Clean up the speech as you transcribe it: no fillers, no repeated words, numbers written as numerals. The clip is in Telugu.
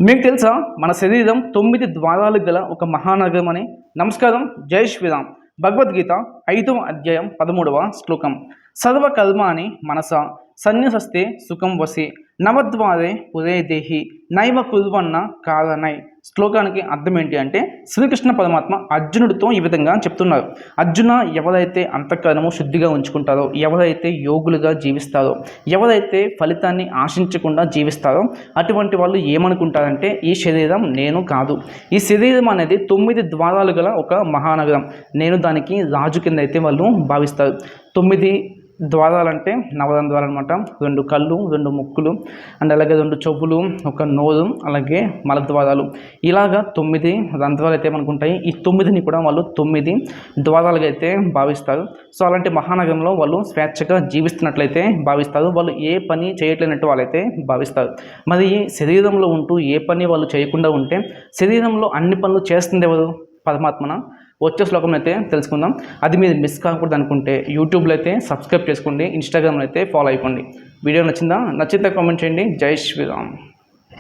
మీకు తెలుసా మన శరీరం 9 ద్వారాలు గల ఒక మహానగరం అని. నమస్కారం, జై శ్రీరామ్. భగవద్గీత 5వ అధ్యాయం 13వ శ్లోకం. సర్వకర్మాణి మనస సన్యసస్తే సుఖం వసి నవద్వారే పురే దేహి నైవ కుర్వన్న కారణై. శ్లోకానికి అర్థం ఏంటి అంటే, శ్రీకృష్ణ పరమాత్మ అర్జునుడితో ఈ విధంగా చెప్తున్నారు. అర్జున, ఎవరైతే అంతఃకరణము శుద్ధిగా ఉంచుకుంటారో, ఎవరైతే యోగులుగా జీవిస్తారో, ఎవరైతే ఫలితాన్ని ఆశించకుండా జీవిస్తారో, అటువంటి వాళ్ళు ఏమనుకుంటారంటే, ఈ శరీరం నేను కాదు, ఈ శరీరం అనేది 9 ద్వారాలు గల ఒక మహానగరం, నేను దానికి రాజు కింద అయితే వాళ్ళు భావిస్తారు. 9 ద్వారాలంటే నవరంధ్రాలు అనమాట. 2 కళ్ళు, 2 ముక్కులు, అండ్ అలాగే 2 చెవులు, ఒక నోరు, అలాగే మలద్వారాలు, ఇలాగా 9 రంధ్రాలు అయితే మనకుంటాయి. ఈ 9ని కూడా వాళ్ళు 9 ద్వారాలుగా అయితే భావిస్తారు. సో అలాంటి మహానగరంలో వాళ్ళు స్వేచ్ఛగా జీవిస్తున్నట్లయితే భావిస్తారు. వాళ్ళు ఏ పని చేయట్లేనట్టు వాళ్ళైతే భావిస్తారు. మరి శరీరంలో ఉంటూ ఏ పని వాళ్ళు చేయకుండా ఉంటే, శరీరంలో అన్ని పనులు చేస్తుంది ఎవరు? పరమాత్మన. వచ్చే శ్లోకం అయితే తెలుసుకుందాం. అది మీరు మిస్ కాకూడదు అనుకుంటే యూట్యూబ్లో అయితే సబ్స్క్రైబ్ చేసుకోండి, ఇన్స్టాగ్రామ్లో అయితే ఫాలో అయిపోండి. వీడియో నచ్చిందా? నచ్చితే కామెంట్ చేయండి. జై శ్రీరామ్.